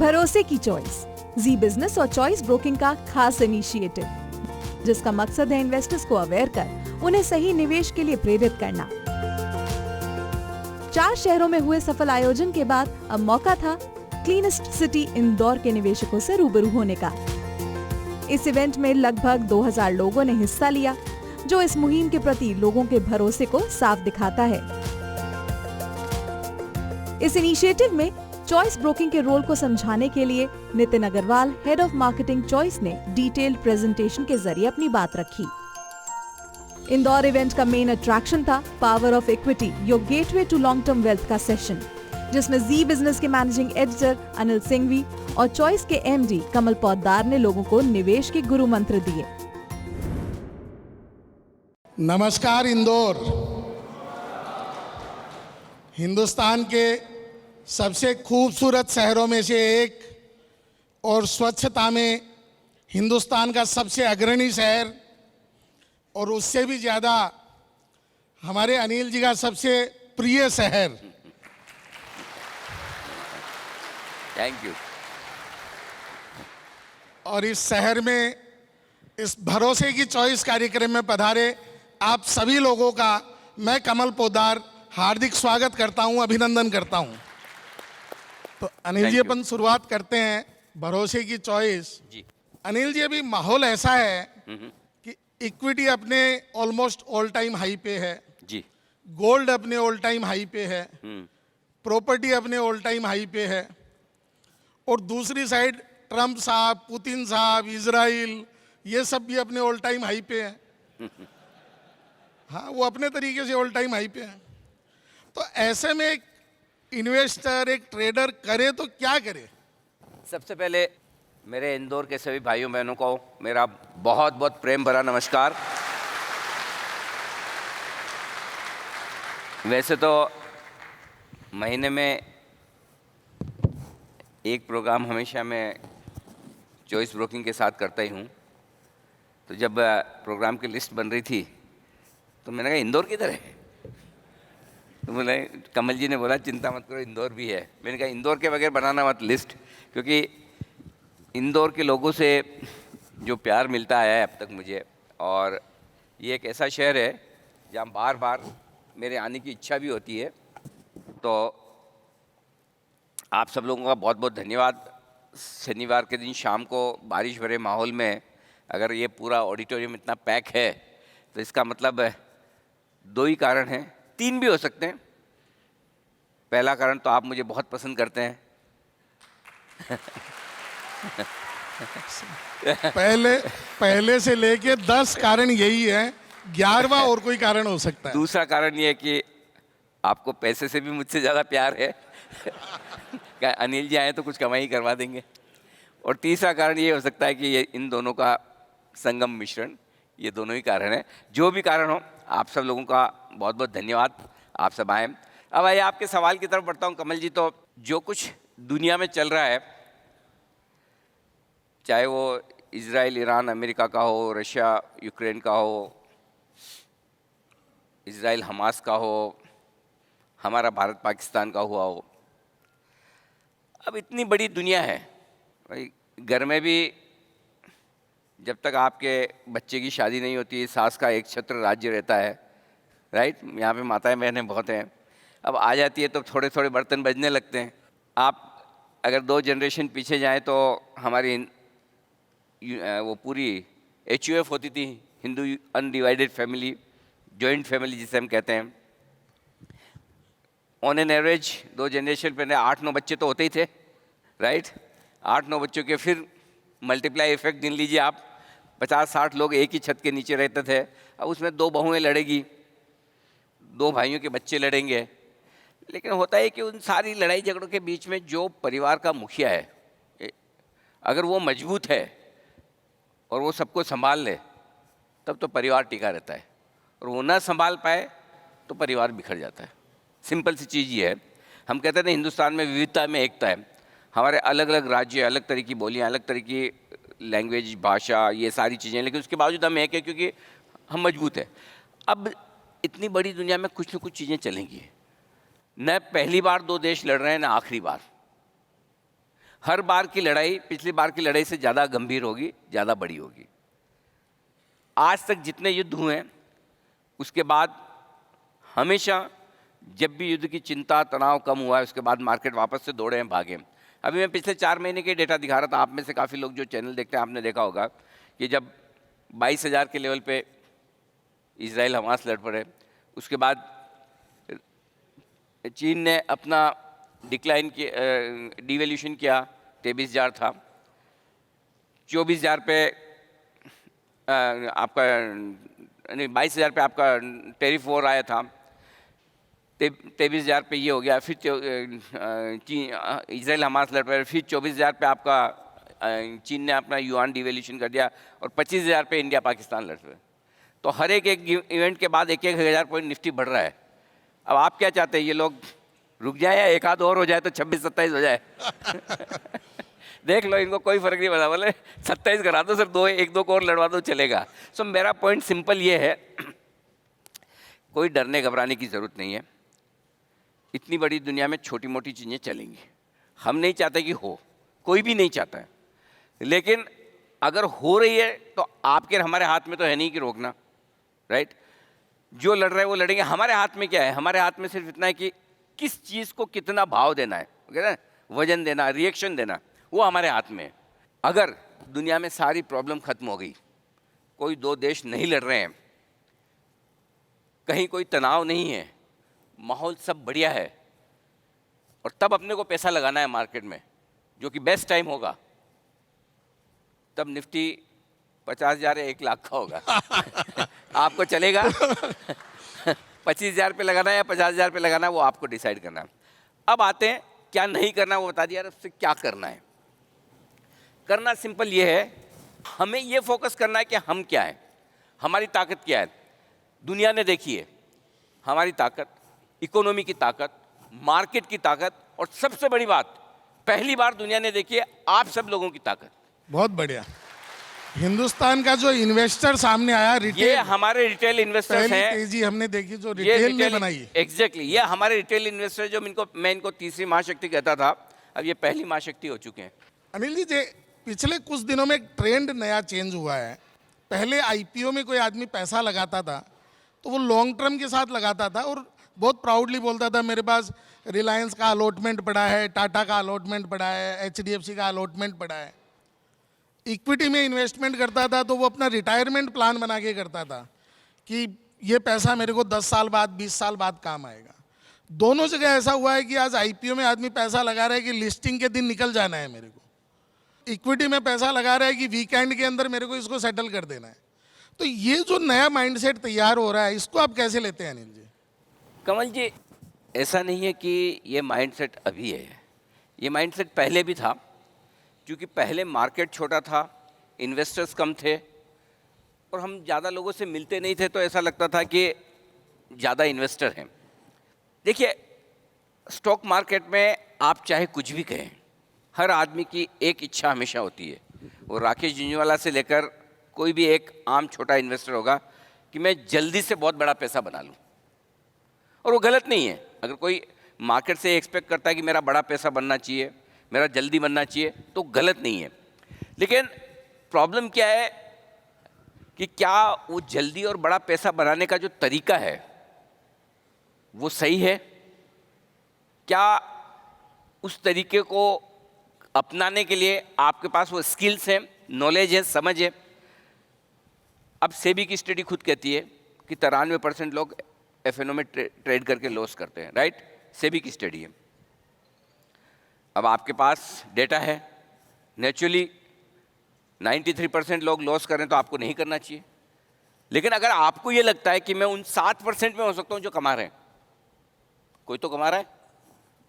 भरोसे की चॉइस, जी बिजनेस और चॉइस ब्रोकिंग का खास इनिशिएटिव, जिसका मकसद है इन्वेस्टर्स को अवेयर कर उन्हें सही निवेश के लिए प्रेरित करना। 4 शहरों में हुए सफल आयोजन के बाद अब मौका था क्लीनेस्ट सिटी इंदौर के निवेशकों से रूबरू होने का। इस इवेंट में लगभग 2000 लोगों ने हिस्सा लिया, जो इस मुहिम के प्रति लोगों के भरोसे को साफ दिखाता है। इस इनिशिएटिव में चॉइस ब्रोकिंग के रोल को समझाने के लिए Nitin Agarwal, head of marketing Choice, ने डिटेल्ड प्रेजेंटेशन के जरिए अपनी बात रखी। इंदौर इवेंट का मेन अट्रैक्शन था power of equity, your gateway to long term wealth का सेशन, जिसमें जी बिजनेस के मैनेजिंग एडिटर अनिल सिंघवी और चॉइस के एमडी कमल पोद्दार ने लोगों को निवेश के गुरु मंत्र दिए। नमस्कार इंदौर, हिंदुस्तान के सबसे खूबसूरत शहरों में से एक और स्वच्छता में हिंदुस्तान का सबसे अग्रणी शहर, और उससे भी ज़्यादा हमारे अनिल जी का सबसे प्रिय शहर। Thank you. और इस शहर में इस भरोसे की चॉइस कार्यक्रम में पधारे आप सभी लोगों का मैं कमल पोद्दार हार्दिक स्वागत करता हूं, अभिनंदन करता हूं। तो अनिल जी, अपन शुरुआत करते हैं भरोसे की चॉइस जी। अनिल जी, अभी माहौल ऐसा है कि इक्विटी अपने ऑलमोस्ट ऑल टाइम हाई पे है जी, गोल्ड अपने ऑल टाइम हाई पे है, प्रॉपर्टी अपने ऑल टाइम हाई पे है, और दूसरी साइड ट्रम्प साहब, पुतिन साहब, इजराइल, ये सब भी अपने ऑल टाइम हाई पे हैं। हाँ, वो अपने तरीके से ऑल टाइम हाई पे हैं। तो ऐसे में एक इन्वेस्टर, एक ट्रेडर करे तो क्या करे? सबसे पहले मेरे इंदौर के सभी भाइयों बहनों को मेरा बहुत बहुत प्रेम भरा नमस्कार। वैसे तो महीने में एक प्रोग्राम हमेशा मैं चॉइस ब्रोकिंग के साथ करता ही हूँ। तो जब प्रोग्राम की लिस्ट बन रही थी तो मैंने कहा इंदौर किधर है? तो बोले, कमल जी ने बोला चिंता मत करो, इंदौर भी है। मैंने कहा इंदौर के बगैर बनाना मत लिस्ट, क्योंकि इंदौर के लोगों से जो प्यार मिलता है अब तक मुझे, और ये एक ऐसा शहर है जहाँ बार बार मेरे आने की इच्छा भी होती है। तो आप सब लोगों का बहुत बहुत धन्यवाद। शनिवार के दिन शाम को बारिश भरे माहौल में अगर ये पूरा ऑडिटोरियम इतना पैक है तो इसका मतलब 2 ही कारण हैं, 3 भी हो सकते हैं। पहला कारण तो आप मुझे बहुत पसंद करते हैं। पहले से लेके 10 कारण यही है, 11वां और कोई कारण हो सकता है। दूसरा कारण ये है कि आपको पैसे से भी मुझसे ज़्यादा प्यार है। क्या अनिल जी आए तो कुछ कमाई करवा देंगे। और तीसरा कारण ये हो सकता है कि ये इन दोनों का संगम मिश्रण, ये दोनों ही कारण है। जो भी कारण हो, आप सब लोगों का बहुत बहुत धन्यवाद, आप सब आए। अब आइए आपके सवाल की तरफ बढ़ता हूँ। कमल जी, तो जो कुछ दुनिया में चल रहा है, चाहे वो इजराइल ईरान अमेरिका का हो, रशिया यूक्रेन का हो, इजराइल हमास का हो, हमारा भारत पाकिस्तान का हुआ हो, अब इतनी बड़ी दुनिया है भाई। घर में भी जब तक आपके बच्चे की शादी नहीं होती, सास का एक छत्र राज्य रहता है, राइट? यहाँ पे माताएं बहनें बहुत हैं। अब आ जाती है तो थोड़े थोड़े बर्तन बजने लगते हैं। आप अगर 2 जनरेशन पीछे जाएं तो हमारी वो पूरी HUF होती थी, Hindu undivided family, joint family जिसे हम कहते हैं। ऑन एन एवरेज 2 जनरेशन पहले 8-9 बच्चे तो होते ही थे, राइट? 8-9 बच्चों के फिर मल्टीप्लाई इफेक्ट गिन लीजिए आप, 50-60 लोग एक ही छत के नीचे रहते थे। अब उसमें 2 बहुएं लड़ेगी, 2 भाइयों के बच्चे लड़ेंगे। लेकिन होता है कि उन सारी लड़ाई झगड़ों के बीच में जो परिवार का मुखिया है, अगर वो मजबूत है और वो सबको संभाल ले, तब तो परिवार टिका रहता है। और वो ना संभाल पाए तो परिवार बिखर जाता है। सिंपल सी चीज़ ये है। हम कहते हैं ना, हिंदुस्तान में विविधता में एकता है। हमारे अलग अलग राज्य, अलग तरह की बोलियाँ, अलग तरह की लैंग्वेज, भाषा, ये सारी चीज़ें, लेकिन उसके बावजूद हम एक है क्योंकि हम मजबूत हैं। अब इतनी बड़ी दुनिया में कुछ न कुछ चीज़ें चलेंगी। न पहली बार 2 देश लड़ रहे हैं, न आखिरी बार। हर बार की लड़ाई पिछली बार की लड़ाई से ज़्यादा गंभीर होगी, ज़्यादा बड़ी होगी। आज तक जितने युद्ध हुए हैं उसके बाद हमेशा जब भी युद्ध की चिंता तनाव कम हुआ है उसके बाद मार्केट वापस से दौड़े हैं, भागे हैं। अभी मैं पिछले 4 महीने के डेटा दिखा रहा था, आप में से काफ़ी लोग जो चैनल देखते हैं आपने देखा होगा कि जब 22,000 के लेवल पे इजराइल हमास लड़ पड़े, उसके बाद चीन ने अपना डिक्लाइन किया, डिवैल्यूशन किया, 23,000 था, 24,000 पे आपका नहीं 22,000 पे आपका टेरिफ वॉर आया था, 23,000 पे ये हो गया, फिर इजराइल हमास लड़ पड़े, फिर 24,000 पे आपका चीन ने अपना युआन डिवैल्यूशन कर दिया और 25,000 पे इंडिया पाकिस्तान लड़ पड़े। तो हर एक इवेंट के बाद 1-1 हज़ार पॉइंट निफ्टी बढ़ रहा है। अब आप क्या चाहते हैं, ये लोग रुक जाए या एक आध और हो जाए तो 26-27 हो जाए? देख लो, इनको कोई फर्क नहीं पड़ता, बोले 27 करा दो सर, 1-2 को और लड़वा दो चलेगा। सो मेरा पॉइंट सिंपल ये है, कोई डरने घबराने की ज़रूरत नहीं है। इतनी बड़ी दुनिया में छोटी मोटी चीज़ें चलेंगी, हम नहीं चाहते कि हो, कोई भी नहीं चाहता है, लेकिन अगर हो रही है तो आपके हमारे हाथ में तो है नहीं कि रोकना, राइट? जो लड़ रहे हैं वो लड़ेंगे। हमारे हाथ में क्या है? हमारे हाथ में सिर्फ इतना है कि किस चीज़ को कितना भाव देना है, ना, वजन देना, रिएक्शन देना, वो हमारे हाथ में है। अगर दुनिया में सारी प्रॉब्लम खत्म हो गई, कोई 2 देश नहीं लड़ रहे हैं, कहीं कोई तनाव नहीं है, माहौल सब बढ़िया है, और तब अपने को पैसा लगाना है मार्केट में, जो कि बेस्ट टाइम होगा, तब निफ्टी 50,000 या 1 लाख का होगा। आपको चलेगा? 25,000 पे लगाना है या 50,000 पे लगाना है, वो आपको डिसाइड करना है। अब आते हैं क्या नहीं करना, वो बता दिया। अब उससे क्या करना है? करना सिंपल ये है, हमें ये फोकस करना है कि हम क्या है, हमारी ताकत क्या है। दुनिया ने देखी है हमारी ताकत, इकोनॉमी की ताकत, मार्केट की ताकत, और सबसे बड़ी बात, पहली बार दुनिया ने देखी है आप सब लोगों की ताकत। बहुत बढ़िया। हिंदुस्तान का जो इन्वेस्टर सामने आया, रिटेल, ये हमारे रिटेल इन्वेस्टर्स पहली हैं। तेजी हमने देखी जो रिटेल ने बनाई है। एग्जैक्टली, ये हमारे रिटेल इन्वेस्टर, जो मैं इनको तीसरी महाशक्ति कहता था, अब ये पहली महाशक्ति हो चुके हैं। अनिल जी, पिछले कुछ दिनों में एक ट्रेंड नया चेंज हुआ है। पहले आईपीओ में कोई आदमी पैसा लगाता था तो वो लॉन्ग टर्म के साथ लगाता था और बहुत प्राउडली बोलता था मेरे पास रिलायंस का अलॉटमेंट पड़ा है, टाटा का अलॉटमेंट पड़ा है, HDFC का अलॉटमेंट पड़ा है। इक्विटी में इन्वेस्टमेंट करता था तो वो अपना रिटायरमेंट प्लान बना के करता था कि ये पैसा मेरे को 10 साल बाद, 20 साल बाद काम आएगा। दोनों जगह ऐसा हुआ है कि आज आईपीओ में आदमी पैसा लगा रहा है कि लिस्टिंग के दिन निकल जाना है मेरे को, इक्विटी में पैसा लगा रहा है कि वीकेंड के अंदर मेरे को इसको सेटल कर देना है। तो ये जो नया माइंडसेट तैयार हो रहा है, इसको आप कैसे लेते हैं अनिल जी? कमल जी, ऐसा नहीं है कि ये माइंडसेट अभी है, ये माइंडसेट पहले भी था, क्योंकि पहले मार्केट छोटा था, इन्वेस्टर्स कम थे और हम ज़्यादा लोगों से मिलते नहीं थे, तो ऐसा लगता था कि ज़्यादा इन्वेस्टर हैं। देखिए, स्टॉक मार्केट में आप चाहे कुछ भी कहें, हर आदमी की एक इच्छा हमेशा होती है। वो राकेश झुंझुनवाला से लेकर कोई भी एक आम छोटा इन्वेस्टर होगा कि मैं जल्दी से बहुत बड़ा पैसा बना लूं, और वो गलत नहीं है। अगर कोई मार्केट से एक्सपेक्ट करता है कि मेरा बड़ा पैसा बनना चाहिए, मेरा जल्दी बनना चाहिए, तो गलत नहीं है। लेकिन प्रॉब्लम क्या है कि क्या वो जल्दी और बड़ा पैसा बनाने का जो तरीका है वो सही है? क्या उस तरीके को अपनाने के लिए आपके पास वो स्किल्स हैं, नॉलेज है, समझ है? अब सेबी की स्टडी खुद कहती है कि 93% लोग एफएनओ में ट्रेड करके लॉस करते हैं, राइट? सेबी की स्टडी है। अब आपके पास डेटा है, नेचुरली 93% लोग लॉस करें तो आपको नहीं करना चाहिए। लेकिन अगर आपको ये लगता है कि मैं उन 7% में हो सकता हूं जो कमा रहे हैं, कोई तो कमा रहा है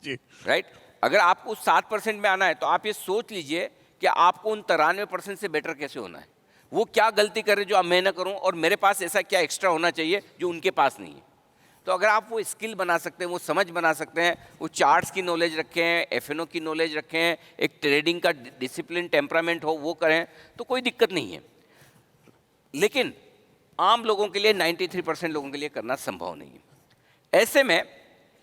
जी, राइट? अगर आपको उस 7% में आना है तो आप ये सोच लीजिए कि आपको उन 93% से बेटर कैसे होना है। वो क्या गलती करे जो अब मैं ना करूं, और मेरे पास ऐसा क्या एक्स्ट्रा होना चाहिए जो उनके पास नहीं है। तो अगर आप वो स्किल बना सकते हैं, वो समझ बना सकते हैं, वो चार्ट्स की नॉलेज रखें हैं, एफएनओ की नॉलेज रखें हैं, एक ट्रेडिंग का डिसिप्लिन टेम्परामेंट हो, वो करें, तो कोई दिक्कत नहीं है। लेकिन आम लोगों के लिए, 93% लोगों के लिए करना संभव नहीं है। ऐसे में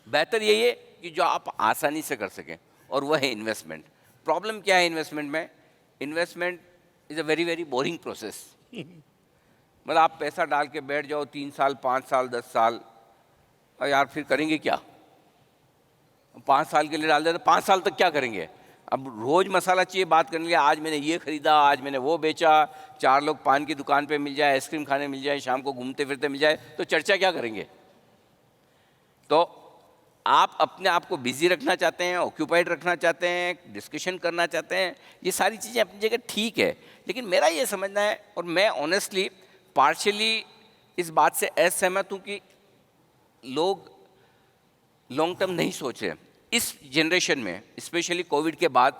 बेहतर यही है कि जो आप आसानी से कर सकें, और वह है इन्वेस्टमेंट। प्रॉब्लम क्या है इन्वेस्टमेंट में? Investment is a very very boring process. मतलब आप पैसा डाल के बैठ जाओ 3 साल 5 साल 10 साल, और यार फिर करेंगे क्या? 5 साल के लिए डाल देते, 5 साल तक क्या करेंगे? अब रोज़ मसाला चाहिए बात करने के लिए, आज मैंने ये खरीदा, आज मैंने वो बेचा, 4 लोग पान की दुकान पे मिल जाए, आइसक्रीम खाने मिल जाए, शाम को घूमते फिरते मिल जाए, तो चर्चा क्या करेंगे? तो आप अपने आप को बिजी रखना चाहते हैं, ऑक्यूपाइड रखना चाहते हैं, डिस्कशन करना चाहते हैं, ये सारी चीज़ें अपनी जगह ठीक है। लेकिन मेरा ये समझना है, और मैं ऑनेस्टली पार्शियली इस बात से असहमत हूँ कि लोग लॉन्ग टर्म नहीं सोच रहे। इस जनरेशन में, स्पेशली कोविड के बाद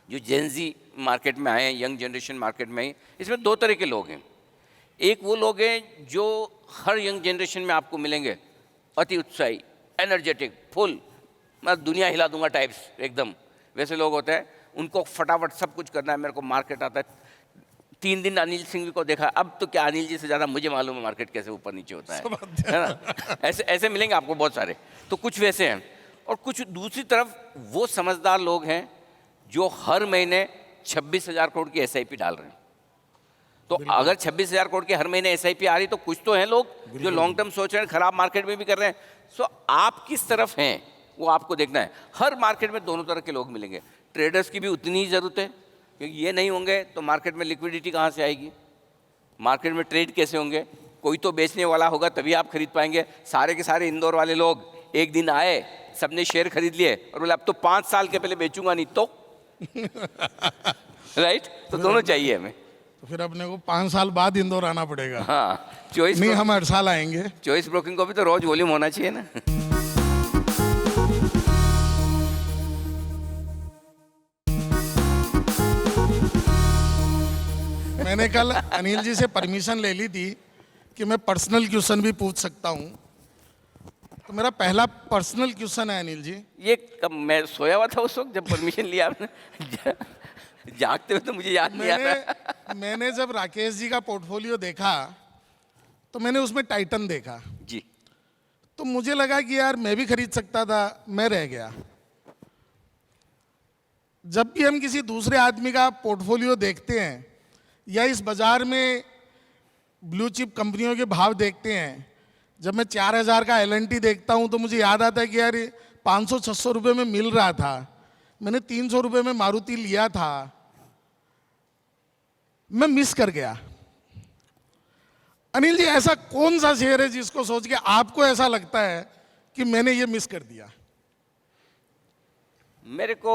जो जेनजी मार्केट में आए हैं, यंग जनरेशन मार्केट में आई, इसमें 2 तरह के लोग हैं। एक वो लोग हैं जो हर यंग जनरेशन में आपको मिलेंगे, अति उत्साही, एनर्जेटिक, फुल, मैं दुनिया हिला दूंगा टाइप्स, एकदम वैसे लोग होते हैं। उनको फटाफट सब कुछ करना है, मेरे को मार्केट आता है। 3 दिन अनिल सिंह को देखा, अब तो क्या अनिल जी से ज़्यादा मुझे मालूम है मार्केट कैसे ऊपर नीचे होता है ना? ऐसे मिलेंगे आपको बहुत सारे। तो कुछ वैसे हैं, और कुछ दूसरी तरफ वो समझदार लोग हैं जो हर महीने 26,000 करोड़ की SIP डाल रहे हैं। तो अगर 26,000 करोड़ की हर महीने SIP आ रही, तो कुछ तो हैं लोग जो लॉन्ग टर्म सोच रहे हैं, खराब मार्केट में भी कर रहे हैं। सो आप किस तरफ हैं वो आपको देखना है। हर मार्केट में दोनों तरह के लोग मिलेंगे। ट्रेडर्स की भी उतनी ही ज़रूरत है, क्योंकि ये नहीं होंगे तो मार्केट में लिक्विडिटी कहाँ से आएगी? मार्केट में ट्रेड कैसे होंगे? कोई तो बेचने वाला होगा तभी आप खरीद पाएंगे। सारे के सारे इंदौर वाले लोग एक दिन आए, सबने शेयर खरीद लिए और बोले अब तो 5 साल के पहले बेचूंगा नहीं तो राइट? तो दोनों चाहिए हमें। तो फिर अपने को 5 साल बाद इंदौर आना पड़ेगा। हाँ, चॉइस नहीं, हम हर साल आएंगे। चॉइस ब्रोकिंग को भी तो रोज वॉल्यूम होना चाहिए ना। मैंने कल अनिल जी से परमिशन ले ली थी कि मैं पर्सनल क्वेश्चन भी पूछ सकता हूँ। तो मेरा पहला पर्सनल क्वेश्चन है अनिल जी। ये कब मैं सोया हुआ था उस वक्त जब परमिशन लिया आपने? जागते हुए तो मुझे याद नहीं आ रहा। मैंने जब राकेश जी का पोर्टफोलियो देखा तो मैंने उसमें टाइटन देखा, जी, तो मुझे लगा कि यार मैं भी खरीद सकता था, मैं रह गया। जब भी हम किसी दूसरे आदमी का पोर्टफोलियो देखते हैं या इस बाजार में ब्लू चिप कंपनियों के भाव देखते हैं, जब मैं 4,000 का LNT देखता हूं तो मुझे याद आता है कि यार 500-600 रुपये में मिल रहा था, मैंने 300 रुपये में मारुति लिया था, मैं मिस कर गया। अनिल जी, ऐसा कौन सा शेयर है जिसको सोच के आपको ऐसा लगता है कि मैंने ये मिस कर दिया? मेरे को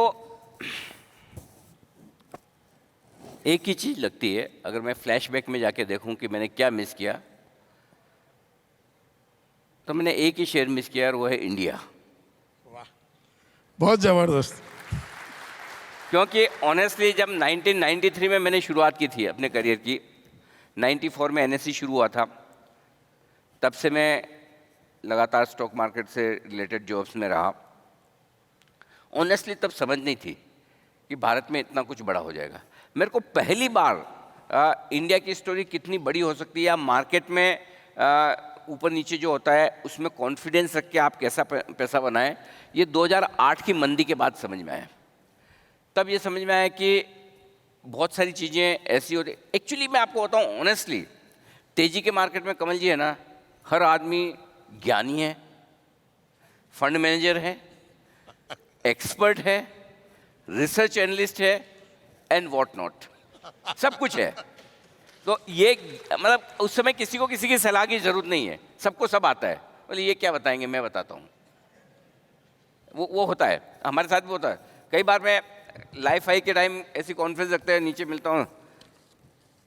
एक ही चीज लगती है, अगर मैं फ्लैशबैक में जाके देखूं कि मैंने क्या मिस किया, तो मैंने एक ही शेयर मिस किया और वो है इंडिया। वाह, बहुत जबरदस्त। क्योंकि ऑनेस्टली जब 1993 में मैंने शुरुआत की थी अपने करियर की, 94 में NSE शुरू हुआ था, तब से मैं लगातार स्टॉक मार्केट से रिलेटेड जॉब्स में रहा। ऑनेस्टली तब समझ नहीं थी कि भारत में इतना कुछ बड़ा हो जाएगा। मेरे को पहली बार इंडिया की स्टोरी कितनी बड़ी हो सकती है या मार्केट में ऊपर नीचे जो होता है उसमें कॉन्फिडेंस रख के आप कैसा पैसा बनाएं, ये 2008 की मंदी के बाद समझ में आया। तब ये समझ में आया कि बहुत सारी चीज़ें ऐसी होती। एक्चुअली मैं आपको बताऊं ऑनेस्टली, तेजी के मार्केट में कमल जी है ना, हर आदमी ज्ञानी है, फंड मैनेजर है, एक्सपर्ट है, रिसर्च एनालिस्ट है एंड व्हाट नॉट, सब कुछ है। तो ये मतलब उस समय किसी को किसी की सलाह की जरूरत नहीं है, सबको सब आता है। बोले ये क्या बताएंगे, मैं बताता हूँ। वो होता है, हमारे साथ भी होता है। कई बार मैं लाइफ हाई के टाइम ऐसी कॉन्फ्रेंस रखते हैं, नीचे मिलता हूँ,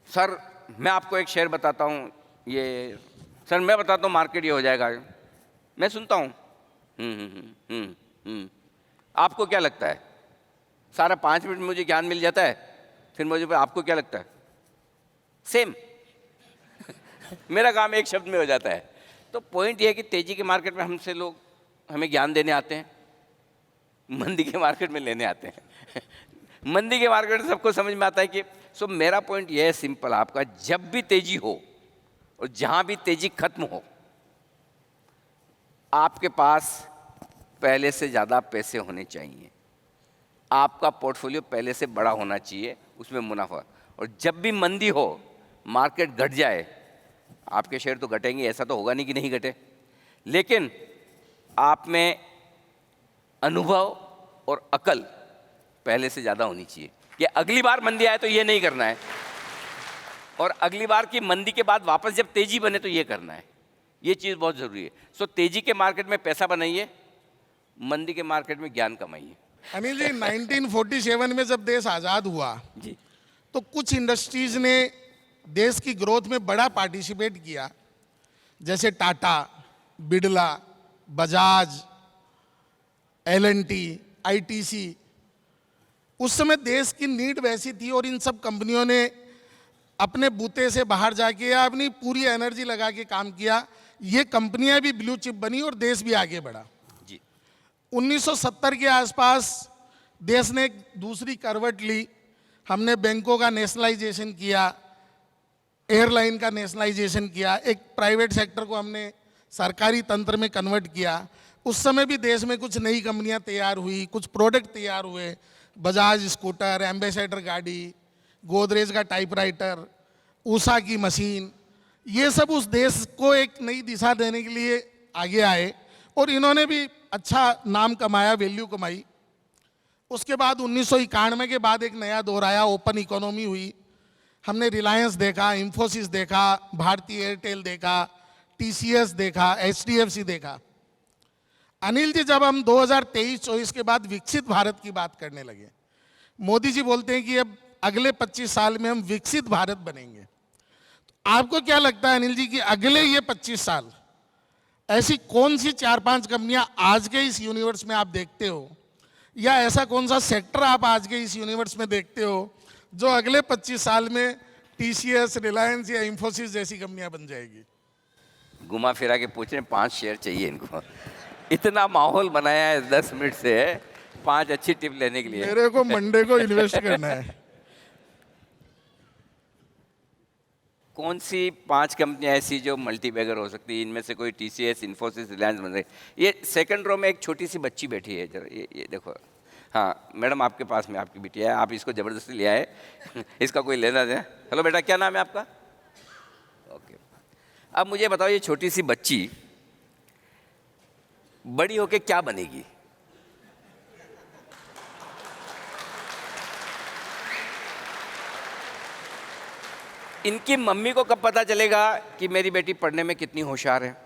सर मैं आपको एक शेयर बताता हूँ, ये सर मैं बताता हूँ मार्केट ये हो जाएगा। मैं सुनता हूँ, आपको क्या लगता है? सारा 5 मिनट में मुझे ज्ञान मिल जाता है, फिर मुझे आपको क्या लगता है? सेम मेरा काम एक शब्द में हो जाता है। तो पॉइंट ये है कि तेजी के मार्केट में हमसे लोग हमें ज्ञान देने आते हैं, मंदी के मार्केट में लेने आते हैं। मंदी के मार्केट में सबको समझ में आता है कि सो मेरा पॉइंट ये है सिंपल आपका, जब भी तेजी हो और जहां भी तेजी खत्म हो, आपके पास पहले से ज्यादा पैसे होने चाहिए। आपका पोर्टफोलियो पहले से बड़ा होना चाहिए, उसमें मुनाफा। और जब भी मंदी हो, मार्केट घट जाए, आपके शेयर तो घटेंगे, ऐसा तो होगा नहीं कि नहीं घटे, लेकिन आप में अनुभव और अकल पहले से ज़्यादा होनी चाहिए कि अगली बार मंदी आए तो ये नहीं करना है, और अगली बार की मंदी के बाद वापस जब तेजी बने तो ये करना है। ये चीज़ बहुत ज़रूरी है। सो तेजी के मार्केट में पैसा बनाइए, मंदी के मार्केट में ज्ञान कमाइए। अनिल जी, 1947 में जब देश आज़ाद हुआ जी, तो कुछ इंडस्ट्रीज ने देश की ग्रोथ में बड़ा पार्टिसिपेट किया, जैसे टाटा, बिड़ला, बजाज, एल&टी, आईटीसी। उस समय देश की नीड वैसी थी और इन सब कंपनियों ने अपने बूते से बाहर जाके या अपनी पूरी एनर्जी लगा के काम किया। ये कंपनियां भी ब्लू चिप बनी और देश भी आगे बढ़ा। जी, 1970 के आसपास देश ने एक दूसरी करवट ली। हमने बैंकों का नेशनलाइजेशन किया, एयरलाइन का नेशनलाइजेशन किया, एक प्राइवेट सेक्टर को हमने सरकारी तंत्र में कन्वर्ट किया। उस समय भी देश में कुछ नई कंपनियां तैयार हुई, कुछ प्रोडक्ट तैयार हुए, बजाज स्कूटर, एम्बेसडर गाड़ी, गोदरेज का टाइपराइटर, ऊषा की मशीन, ये सब उस देश को एक नई दिशा देने के लिए आगे आए और इन्होंने भी अच्छा नाम कमाया, वैल्यू कमाई। उसके बाद 1991 के बाद एक नया दौर आया, ओपन इकोनॉमी हुई। हमने रिलायंस देखा, इंफोसिस देखा, भारती एयरटेल देखा, टीसीएस देखा, एचडीएफसी देखा। अनिल जी, जब हम 2023-24 के बाद विकसित भारत की बात करने लगे, मोदी जी बोलते हैं कि अब अगले 25 साल में हम विकसित भारत बनेंगे। तो आपको क्या लगता है अनिल जी कि अगले ये 25 साल ऐसी कौन सी 4-5 कंपनियां आज के इस यूनिवर्स में आप देखते हो, या ऐसा कौन सा सेक्टर आप आज के इस यूनिवर्स में देखते हो जो अगले 25 साल में टीसीएस, रिलायंस या इंफोसिस जैसी कंपनियां बन जाएगी? घुमा फिरा के पूछ रहे हैं, 5 शेयर चाहिए इनको। इतना माहौल बनाया है 10 मिनट से 5 अच्छी टिप लेने के लिए। मेरे को मंडे को इन्वेस्ट करना है। कौन सी 5 कंपनियां ऐसी जो मल्टीबैगर हो सकती है? इनमें से कोई टीसीएस, इन्फोसिस, रिलायंस बन रही। ये सेकंड रो में एक छोटी सी बच्ची बैठी है, जरा ये देखो। हाँ मैडम, आपके पास में आपकी बिटिया है, आप इसको ज़बरदस्ती ले आए। इसका कोई लेना देना। हेलो बेटा, क्या नाम है आपका? ओके, अब मुझे बताओ, ये छोटी सी बच्ची बड़ी होके क्या बनेगी? इनकी मम्मी को कब पता चलेगा कि मेरी बेटी पढ़ने में कितनी होशियार है,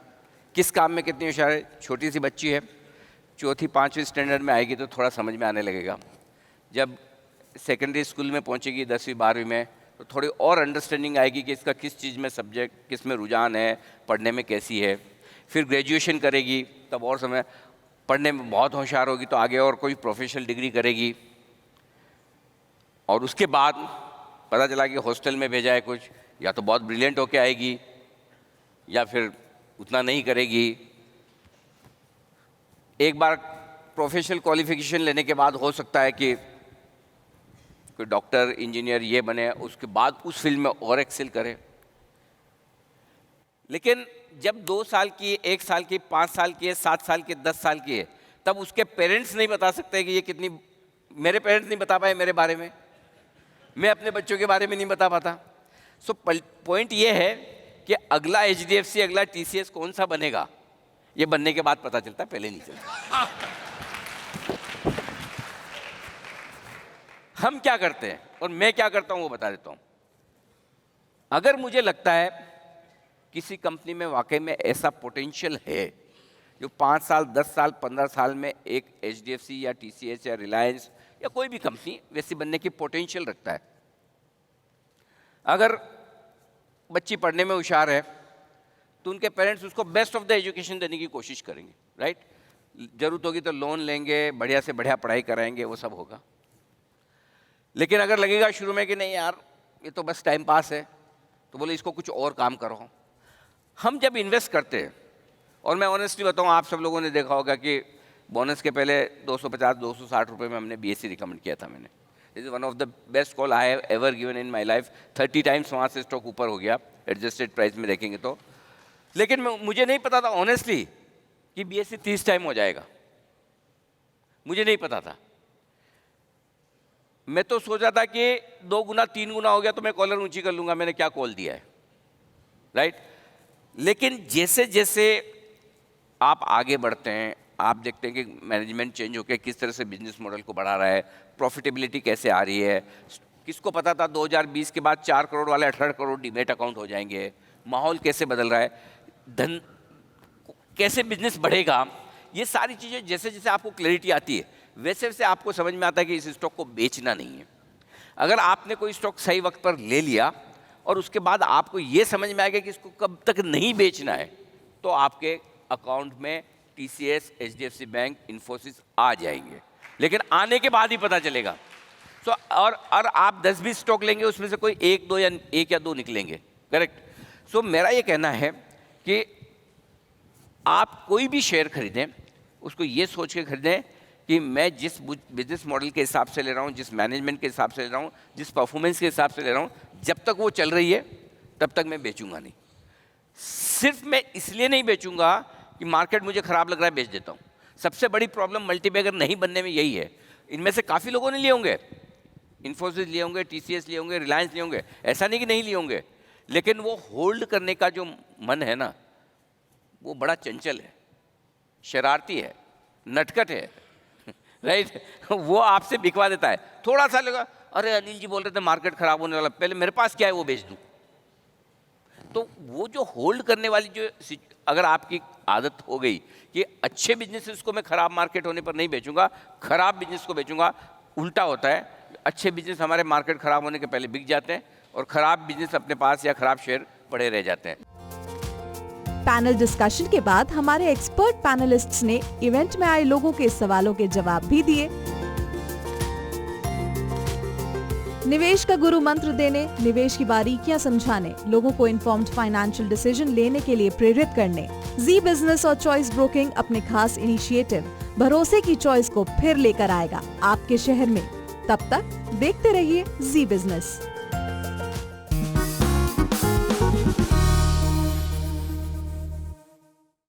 किस काम में कितनी होशियार है? छोटी सी बच्ची है, 4th-5वीं स्टैंडर्ड में आएगी तो थोड़ा समझ में आने लगेगा। जब सेकेंडरी स्कूल में पहुंचेगी 10वीं-12वीं में, तो थोड़ी और अंडरस्टैंडिंग आएगी कि इसका किस चीज़ में सब्जेक्ट, किस में रुझान है, पढ़ने में कैसी है। फिर ग्रेजुएशन करेगी तब और समय, पढ़ने में बहुत होशियार होगी तो आगे और कोई प्रोफेशनल डिग्री करेगी। और उसके बाद पता चला कि हॉस्टल में भेजा है कुछ, या तो बहुत ब्रिलियंट होके आएगी या फिर उतना नहीं करेगी। एक बार प्रोफेशनल क्वालिफिकेशन लेने के बाद हो सकता है कि कोई डॉक्टर, इंजीनियर ये बने, उसके बाद उस फील्ड में और एक्सेल करे। लेकिन जब 2 साल की, 1 साल की, 5 साल की है, 7 साल की, 10 साल की है, तब उसके पेरेंट्स नहीं बता सकते कि ये कितनी, मेरे पेरेंट्स नहीं बता पाए मेरे बारे में, मैं अपने बच्चों के बारे में नहीं बता पाता। सो पॉइंट ये है कि अगला एचडीएफसी, अगला टीसीएस कौन सा बनेगा, ये बनने के बाद पता चलता है, पहले नहीं चलता। हम क्या करते हैं और मैं क्या करता हूं वो बता देता हूं। अगर मुझे लगता है किसी कंपनी में वाकई में ऐसा पोटेंशियल है जो 5 साल, 10 साल, 15 साल में एक एचडीएफसी या टीसीएस या रिलायंस या कोई भी कंपनी वैसी बनने की पोटेंशियल रखता है, अगर बच्ची पढ़ने में होशियार है तो उनके पेरेंट्स उसको बेस्ट ऑफ द एजुकेशन देने की कोशिश करेंगे, राइट? जरूरत होगी तो लोन लेंगे, बढ़िया से बढ़िया पढ़ाई कराएंगे, वो सब होगा। लेकिन अगर लगेगा शुरू में कि नहीं यार ये तो बस टाइम पास है, तो बोले इसको कुछ और काम करो। हम जब इन्वेस्ट करते हैं, और मैं ऑनेस्टली बताऊं, आप सब लोगों ने देखा होगा कि बोनस के पहले 250-260 रुपये में हमने बीएससी रिकमेंड किया था मैंने। This is one of the best call I have ever given in my life. 30 times वहाँ से स्टॉक ऊपर हो गया एडजस्टेड प्राइस में देखेंगे तो। लेकिन मुझे नहीं पता था ऑनेस्टली कि बीएससी 30 टाइम हो जाएगा, मुझे नहीं पता था। मैं तो सोचा था कि 2 गुना 3 गुना हो गया तो मैं कॉलर ऊंची कर लूंगा, मैंने क्या कॉल दिया है, राइट। लेकिन जैसे जैसे आप आगे बढ़ते हैं, आप देखते हैं कि मैनेजमेंट चेंज होकर किस तरह से बिजनेस मॉडल को बढ़ा रहा है, प्रॉफिटेबिलिटी कैसे आ रही है। किसको पता था 2020 के बाद 4 करोड़ वाले 18 करोड़ डीमेट अकाउंट हो जाएंगे, माहौल कैसे बदल रहा है, धन कैसे बिजनेस बढ़ेगा। ये सारी चीज़ें जैसे जैसे आपको क्लैरिटी आती है वैसे वैसे आपको समझ में आता है कि इस स्टॉक को बेचना नहीं है। अगर आपने कोई स्टॉक सही वक्त पर ले लिया और उसके बाद आपको ये समझ में आएगा कि इसको कब तक नहीं बेचना है, तो आपके अकाउंट में TCS, HDFC बैंक, इन्फोसिस आ जाएंगे। लेकिन आने के बाद ही पता चलेगा। तो और आप 10-20 स्टॉक लेंगे, उसमें से कोई 1 या 2 निकलेंगे, करेक्ट। सो मेरा ये कहना है कि आप कोई भी शेयर खरीदें, उसको ये सोच के खरीदें कि मैं जिस बिजनेस मॉडल के हिसाब से ले रहा हूँ, जिस मैनेजमेंट के हिसाब से ले रहा हूँ, जिस परफॉर्मेंस के हिसाब से ले रहा हूँ, जब तक वो चल रही है तब तक मैं बेचूंगा नहीं। सिर्फ मैं इसलिए नहीं बेचूंगा कि मार्केट मुझे खराब लग रहा है बेच देता हूँ। सबसे बड़ी प्रॉब्लम मल्टीबैगर नहीं बनने में यही है। इनमें से काफ़ी लोगों ने लिए होंगे, इन्फोसिस लिए होंगे, TCS लिए होंगे, रिलायंस लिए होंगे, ऐसा नहीं कि नहीं लिए होंगे, लेकिन वो होल्ड करने का जो मन है ना, वो बड़ा चंचल है, शरारती है, नटखट है, राइट। वो आपसे बिकवा देता है। थोड़ा सा लगा, अरे अनिल जी बोल रहे थे मार्केट खराब होने वाला, पहले मेरे पास क्या है वो बेच दूं। तो वो जो होल्ड करने वाली जो अगर आपकी आदत हो गई कि अच्छे बिजनेसेस को मैं खराब मार्केट होने पर नहीं बेचूंगा, खराब बिजनेस को बेचूंगा, उल्टा होता है। अच्छे बिजनेस हमारे मार्केट खराब होने के पहले बिक जाते हैं और खराब बिजनेस अपने पास या खराब शेयर पड़े रह जाते हैं। पैनल डिस्कशन के बाद हमारे एक्सपर्ट पैनलिस्ट्स ने इवेंट में आए लोगों के सवालों के जवाब भी दिए। निवेश का गुरु मंत्र देने, निवेश की बारीकियां समझाने, लोगों को इन्फॉर्म्ड फाइनेंशियल डिसीजन लेने के लिए प्रेरित करने, जी बिजनेस और चॉइस ब्रोकिंग अपने खास इनिशिएटिव भरोसे की चॉइस को फिर लेकर आएगा आपके शहर में। तब तक देखते रहिए जी बिजनेस।